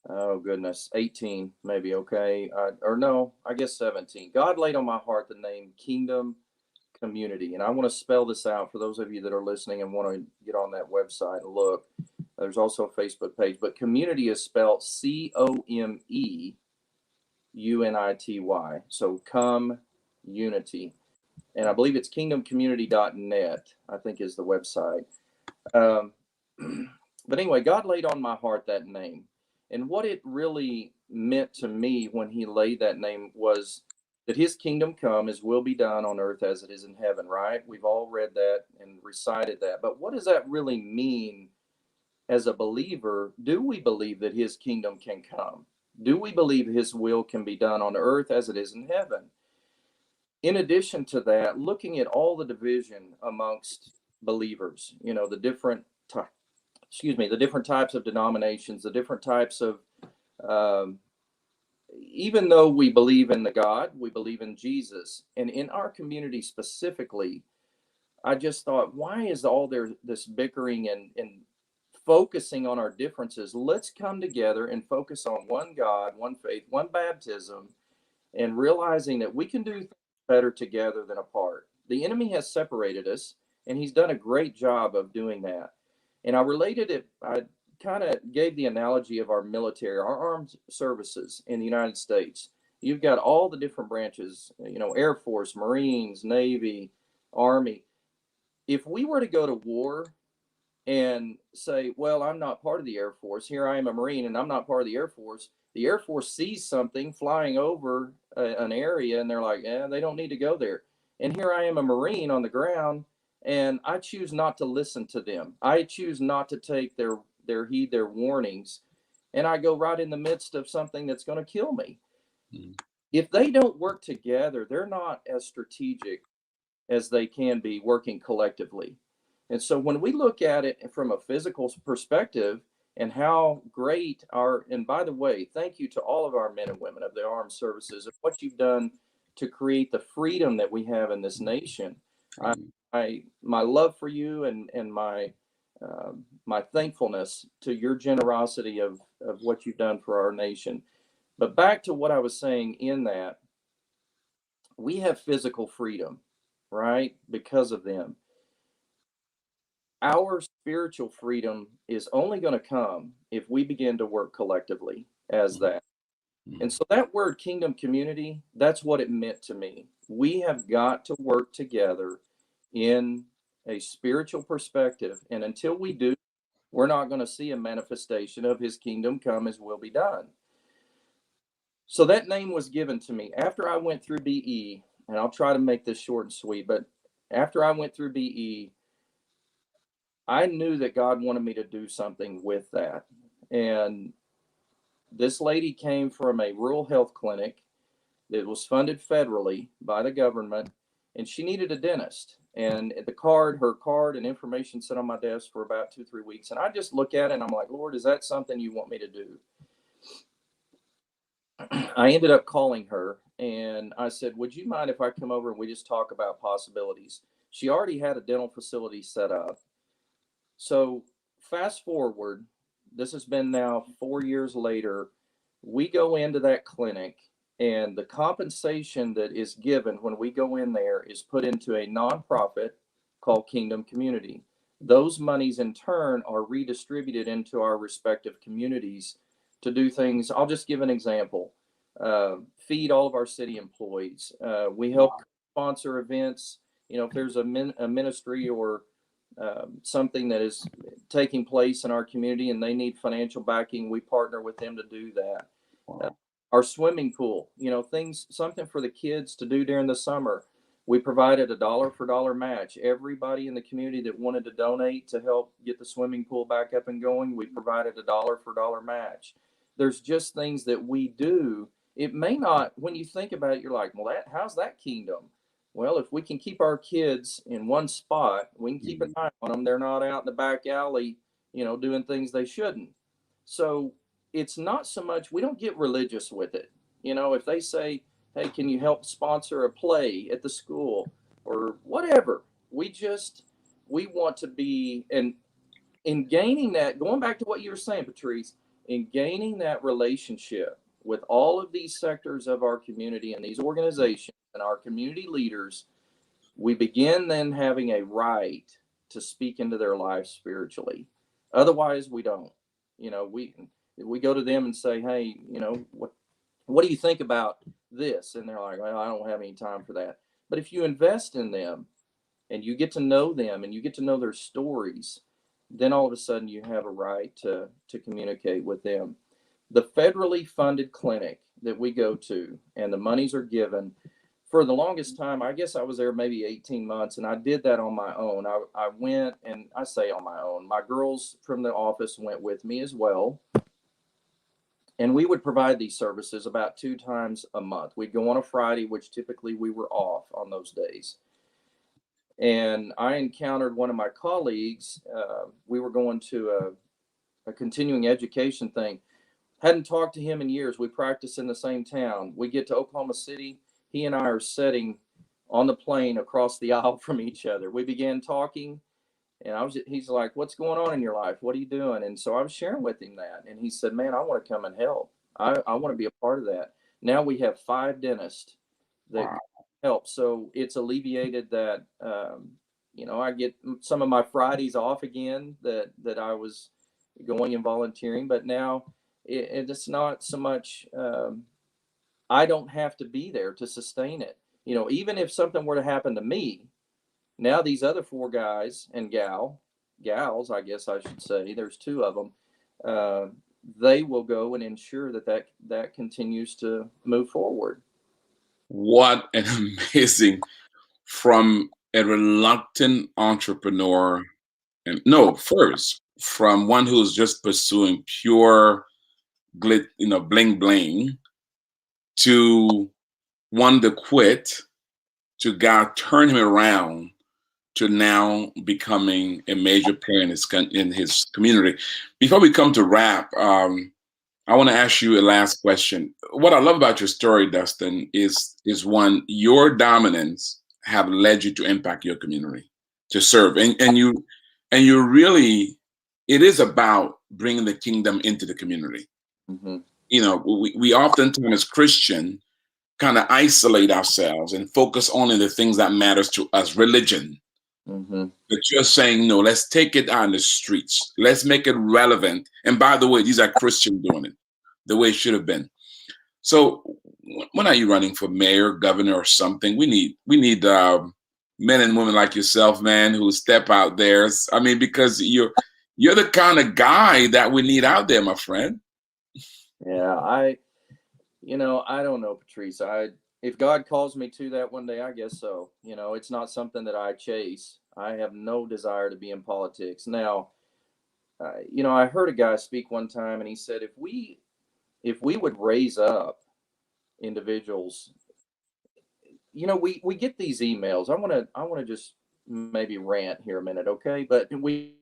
oh goodness, 18 maybe, okay, or no, I guess 17. God laid on my heart the name Kingdom Community, and I want to spell this out for those of you that are listening and want to get on that website and look. There's also a Facebook page, but community is spelled COMEUNITY. So come unity. And I believe it's kingdomcommunity.net, I think is the website. But anyway, God laid on my heart that name. And what it really meant to me when he laid that name was that his kingdom come, his will be done on earth as it is in heaven, right? We've all read that and recited that. But what does that really mean as a believer? Do we believe that his kingdom can come? Do we believe his will can be done on earth as it is in heaven? In addition to that, looking at all the division amongst believers, the different the different types of denominations, the different types of even though we believe in the God, we believe in Jesus, and in our community specifically, I just thought, why is all this bickering and focusing on our differences? Let's come together and focus on one God, one faith, one baptism, and realizing that we can do things better together than apart. The enemy has separated us, and he's done a great job of doing that. And I kind of gave the analogy of our military, our armed services in the United States. You've got all the different branches, Air Force, Marines, Navy, Army. If we were to go to war and say, well, I'm not part of the Air Force, here I am a Marine and I'm not part of the Air Force sees something flying over an area and they're like, yeah, they don't need to go there. And here I am a Marine on the ground and I choose not to listen to them. I choose not to take their heed, their warnings. And I go right in the midst of something that's going to kill me. Mm-hmm. If they don't work together, they're not as strategic as they can be working collectively. And so when we look at it from a physical perspective and how great and by the way, thank you to all of our men and women of the armed services and what you've done to create the freedom that we have in this nation. My love for you and my thankfulness to your generosity of what you've done for our nation. But back to what I was saying in that, we have physical freedom, right? Because of them. Our spiritual freedom is only going to come if we begin to work collectively as that. And so that word kingdom community, that's what it meant to me. We have got to work together in a spiritual perspective. And until we do, we're not going to see a manifestation of his kingdom come, his will be done. So that name was given to me after I went through BE, and I'll try to make this short and sweet, but after I went through BE, I knew that God wanted me to do something with that. And this lady came from a rural health clinic that was funded federally by the government, and she needed a dentist. And her card and information sat on my desk for about 2-3 weeks. And I just look at it and I'm like, Lord, is that something you want me to do? I ended up calling her and I said, would you mind if I come over and we just talk about possibilities? She already had a dental facility set up. So fast forward, this has been now 4 years later. We go into that clinic, and the compensation that is given when we go in there is put into a nonprofit called Kingdom Community. Those monies in turn are redistributed into our respective communities to do things. I'll just give an example. Feed all of our city employees. We help sponsor events. If there's a ministry or something that is taking place in our community and they need financial backing, we partner with them to do that. Our swimming pool, something for the kids to do during the summer. We provided a dollar for dollar match. Everybody in the community that wanted to donate to help get the swimming pool back up and going, we provided a dollar for dollar match. There's just things that we do. It may not, when you think about it, you're like, well, how's that kingdom? Well, if we can keep our kids in one spot, we can keep an eye on them. They're not out in the back alley, doing things they shouldn't. So it's not so much, we don't get religious with it. If they say, hey, can you help sponsor a play at the school or whatever, we want to be, and in gaining that, going back to what you were saying, Patrice, in gaining that relationship with all of these sectors of our community and these organizations and our community leaders, we begin then having a right to speak into their lives spiritually. Otherwise, we don't. We go to them and say, hey, what do you think about this? And they're like, well, I don't have any time for that. But if you invest in them and you get to know them and you get to know their stories, then all of a sudden you have a right to communicate with them. The federally funded clinic that we go to and the monies are given, for the longest time, I guess I was there maybe 18 months, and I did that on my own. I went, and I say on my own, my girls from the office went with me as well. And we would provide these services about 2 times a month. We'd go on a Friday, which typically we were off on those days. And I encountered one of my colleagues. We were going to a continuing education thing. Hadn't talked to him in years. We practiced in the same town. We get to Oklahoma City. He and I are sitting on the plane across the aisle from each other. We began talking, and he's like, what's going on in your life? What are you doing? And so I was sharing with him that. And he said, man, I want to come and help. I want to be a part of that. Now we have 5 dentists that help. So it's alleviated that, I get some of my Fridays off again that I was going and volunteering. But now it's not so much, I don't have to be there to sustain it. Even if something were to happen to me, now these other 4 guys and gals, I guess I should say, there's 2 of them, they will go and ensure that continues to move forward. What an amazing, from a reluctant entrepreneur, and no, first, from one who's just pursuing pure bling bling, to one to quit, to God turn him around to now becoming a major player in his community. Before we come to wrap, I want to ask you a last question. What I love about your story, Dustin, is one, your dominance have led you to impact your community, to serve, and you really, it is about bringing the kingdom into the community. Mm-hmm. We oftentimes as Christian kind of isolate ourselves and focus only on the things that matters to us, religion. Mm-hmm. But you're saying, no, let's take it on the streets. Let's make it relevant. And by the way, these are Christians doing it the way it should have been. So when are you running for mayor, governor, or something? We need men and women like yourself, man, who step out there. I mean, because you're You're the kind of guy that we need out there, my friend. Yeah, I don't know, Patrice. If God calls me to that one day, I guess so. It's not something that I chase. I have no desire to be in politics. Now, I heard a guy speak one time, and he said, if we would raise up individuals, we get these emails. I want to just maybe rant here a minute, okay? But we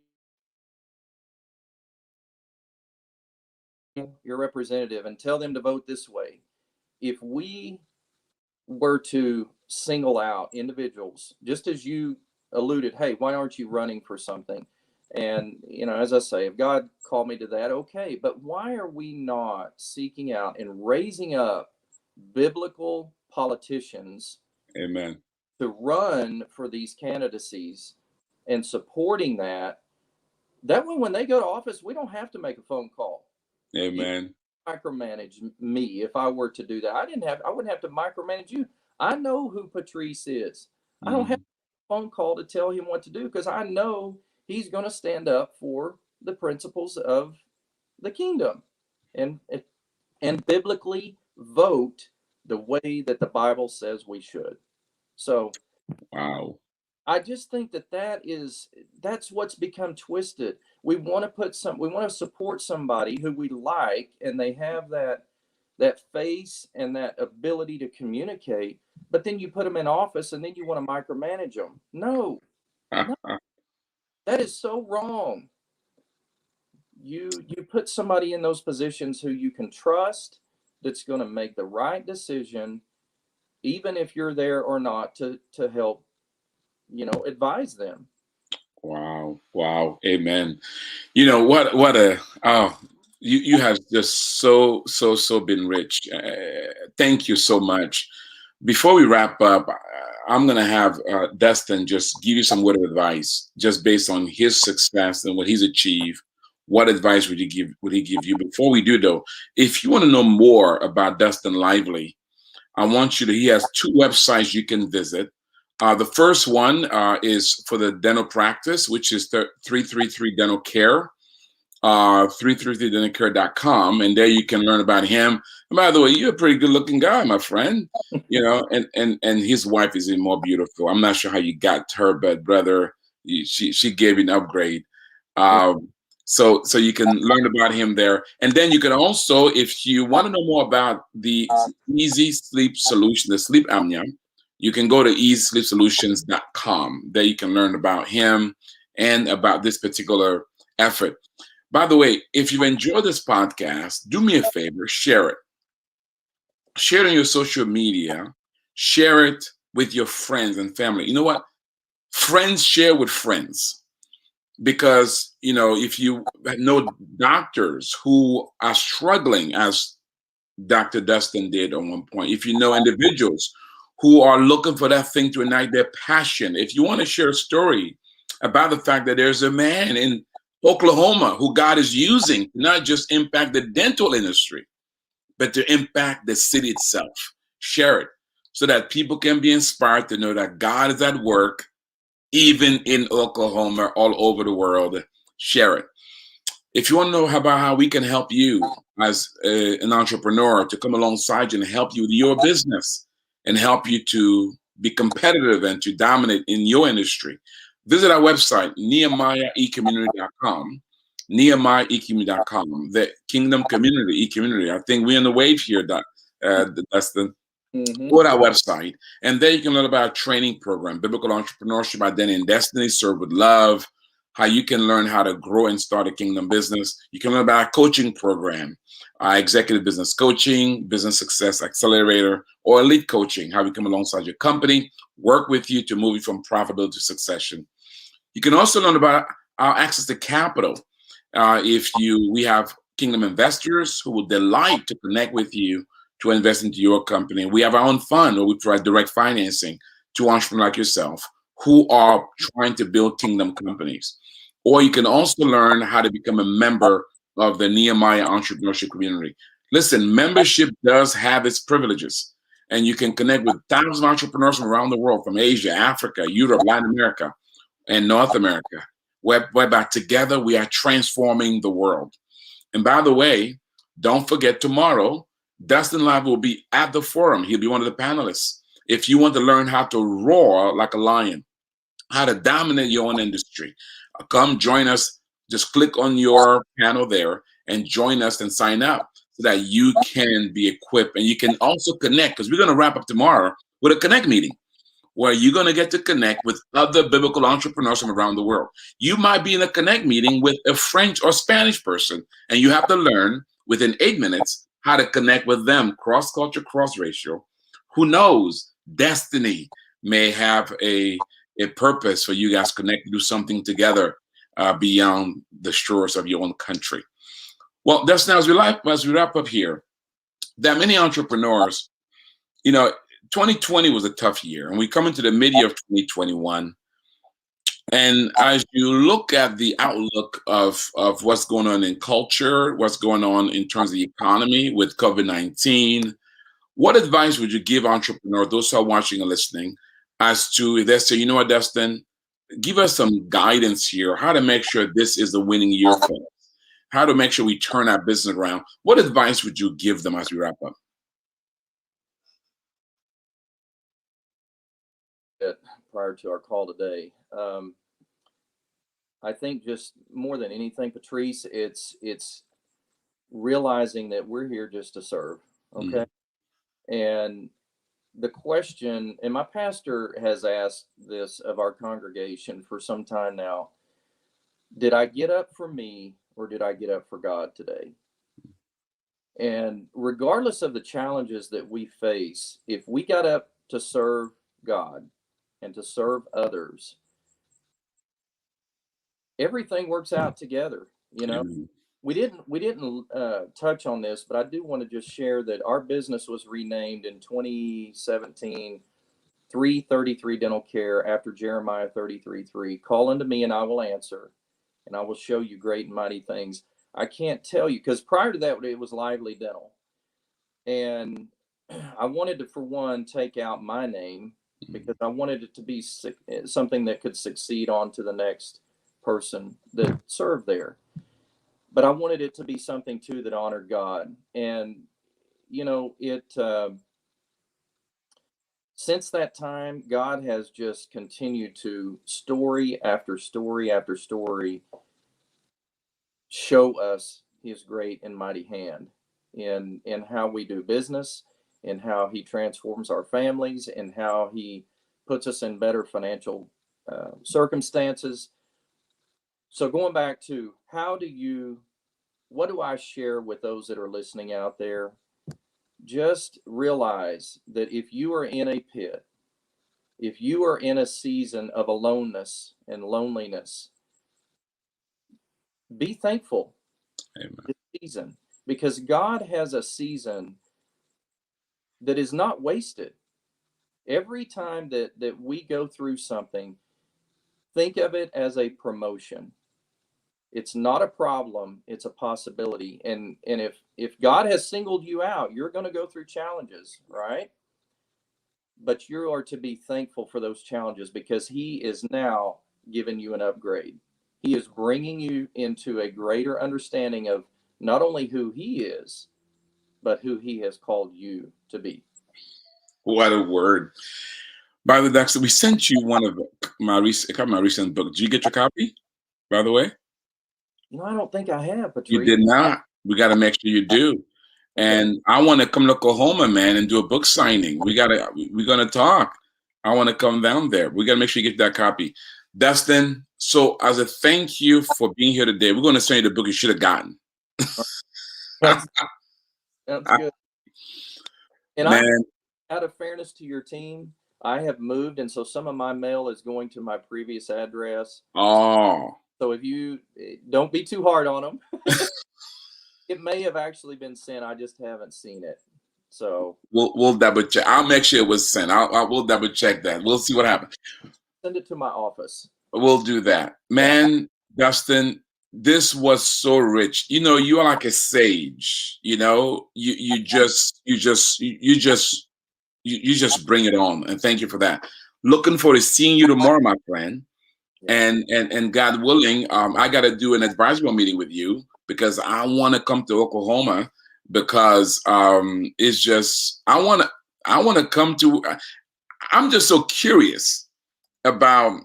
your representative and tell them to vote this way. If we were to single out individuals, just as you alluded, hey, why aren't you running for something? And, as I say, if God called me to that, okay, but why are we not seeking out and raising up biblical politicians Amen. to run for these candidacies and supporting that? That way, when they go to office, we don't have to make a phone call. You Amen. micromanage me if I were to do that. I wouldn't have to micromanage you. I know who Patrice is. I don't have Mhm. a phone call to tell him what to do because I know he's going to stand up for the principles of the kingdom and and biblically vote the way that the Bible says we should. So Wow. I just think that's what's become twisted. We want to support somebody who we like and they have that face and that ability to communicate, but then you put them in office and then you want to micromanage them. No, no, that is so wrong. You put somebody in those positions who you can trust, that's going to make the right decision, even if you're there or not to help, advise them. Wow. Wow. Amen. You know what a you have just so been rich. Thank you so much. Before we wrap up, I'm gonna have Dustin just give you some word of advice, just based on his success and what he's achieved. What advice would he give you? Before we do though, if you want to know more about Dustin Lively, I want you to. He has two websites you can visit. The first one is for the dental practice, which is 333 Dental Care, 333dentalcare.com, and there you can learn about him. And by the way, you're a pretty good looking guy, my friend. And his wife is even more beautiful. I'm not sure how you got her, but brother, she gave you an upgrade. Um, so you can learn about him there, and then you can also, if you want to know more about the Easy Sleep Solution, the sleep apnea, you can go to easysleepsolutions.com. There you can learn about him and about this particular effort. By the way, if you enjoy this podcast, do me a favor, share it. Share it on your social media. Share it with your friends and family. You know what? Friends share with friends. Because, if you know doctors who are struggling, as Dr. Dustin did at one point, if you know individuals who are looking for that thing to ignite their passion, if you want to share a story about the fact that there's a man in Oklahoma who God is using to not just impact the dental industry, but to impact the city itself, share it so that people can be inspired to know that God is at work, even in Oklahoma, all over the world. Share it. If you want to know about how we can help you as an entrepreneur, to come alongside you and help you with your business and help you to be competitive and to dominate in your industry, visit our website, nehemiahecommunity.com. nehemiahecommunity.com, the Kingdom Community, e-community. I think we're in the wave here, Dustin. Mm-hmm. Go to our website, and there you can learn about our training program, Biblical Entrepreneurship, Identity and Destiny, Serve with Love, how you can learn how to grow and start a kingdom business. You can learn about our coaching program, Executive Business Coaching, Business Success Accelerator, or Elite Coaching, how we come alongside your company, work with you to move you from profitability to succession. You can also learn about our access to capital. We have kingdom investors who will delight to connect with you to invest into your company. We have our own fund where we provide direct financing to entrepreneurs like yourself who are trying to build kingdom companies. Or you can also learn how to become a member of the Nehemiah Entrepreneurship Community. Listen, membership does have its privileges, and you can connect with thousands of entrepreneurs from around the world, from Asia, Africa, Europe, Latin America, and North America. whereby together we are transforming the world. And by the way, don't forget tomorrow, Dustin Lively will be at the forum. He'll be one of the panelists. If you want to learn how to roar like a lion, how to dominate your own industry, come join us. Just click on your panel there and join us and sign up so that you can be equipped and you can also connect, because we're going to wrap up tomorrow with a connect meeting where you're going to get to connect with other biblical entrepreneurs from around the world. You might be in a connect meeting with a French or Spanish person, and you have to learn within 8 minutes how to connect with them, cross-culture, cross-racial. Who knows? Destiny may have a purpose for you guys to connect, to do something together beyond the shores of your own country. Well, that's now as we wrap up here, there are many entrepreneurs, 2020 was a tough year, and we come into the mid-year of 2021. And as you look at the outlook of what's going on in culture, what's going on in terms of the economy with COVID-19, what advice would you give entrepreneurs, those who are watching and listening, as to if they say, you know what, Dustin, give us some guidance here, how to make sure this is a winning year for us, how to make sure we turn our business around. What advice would you give them as we wrap up? Prior to our call today, I think just more than anything, Patrice, it's realizing that we're here just to serve. Okay. And the question, and my pastor has asked this of our congregation for some time now: did I get up for me or did I get up for God today? And regardless of the challenges that we face, if we got up to serve God and to serve others, everything works out together. We didn't touch on this, but I do want to just share that our business was renamed in 2017 333 Dental Care, after Jeremiah 33:3. Call unto me and I will answer, and I will show you great and mighty things. I can't tell you, because prior to that it was Lively Dental, and I wanted to, for one, take out my name because I wanted it to be something that could succeed on to the next person that served there. But I wanted it to be something too that honored God. And since that time, God has just continued to, story after story after story, show us his great and mighty hand in how we do business, in how he transforms our families, and how he puts us in better financial circumstances. So going back to what do I share with those that are listening out there? Just realize that if you are in a pit, if you are in a season of aloneness and loneliness, be thankful. Amen. This season, because God has a season that is not wasted. Every time that we go through something, think of it as a promotion. It's not a problem, it's a possibility. And if God has singled you out, you're going to go through challenges, right? But you are to be thankful for those challenges, because he is now giving you an upgrade. He is bringing you into a greater understanding of not only who he is, but who he has called you to be. What a word. By the way, Dexter, we sent you one of my recent books. Did you get your copy, by the way? I don't think I have, Patrice. You did not. We got to make sure you do. And I want to come to Oklahoma, man, and do a book signing. We're going to talk. I want to come down there. We got to make sure you get that copy. Dustin, so as a thank you for being here today, we're going to send you the book you should have gotten. That's good. And man, out of fairness to your team, I have moved, and so some of my mail is going to my previous address. Oh. So if you don't be too hard on them, it may have actually been sent. I just haven't seen it. So we'll double check. I'll make sure it was sent. We'll double check that. We'll see what happens. Send it to my office. We'll do that, man. Dustin, this was so rich. You are like a sage. You just bring it on, and thank you for that. Looking forward to seeing you tomorrow, my friend. Yeah. And God willing, I got to do an advisory meeting with you because I want to come to Oklahoma because it's just I want to come to. I'm just so curious about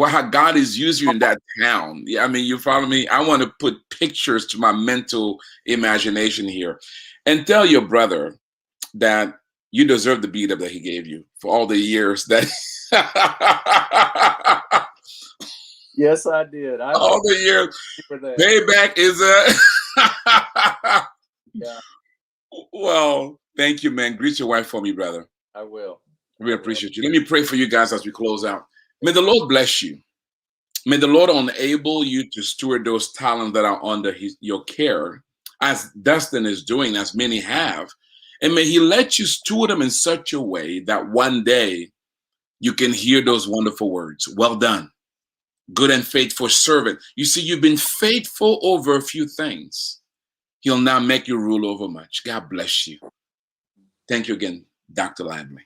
how God is using you in that town. Yeah, I mean, you follow me? I want to put pictures to my mental imagination here, and tell your brother that you deserve the beat up that he gave you for all the years that. Yes, I did. I All the thank years. you for that. Payback is a. Yeah, Well, thank you, man. Greet your wife for me, brother. I will. We I will. appreciate you. Let me pray for you guys as we close out. May the Lord bless you. May the Lord enable you to steward those talents that are under your care, as Dustin is doing, as many have. And may He let you steward them in such a way that one day you can hear those wonderful words. Well done, good and faithful servant. You see, you've been faithful over a few things. He'll now make you rule over much. God bless you. Thank you again, Dr. Lively.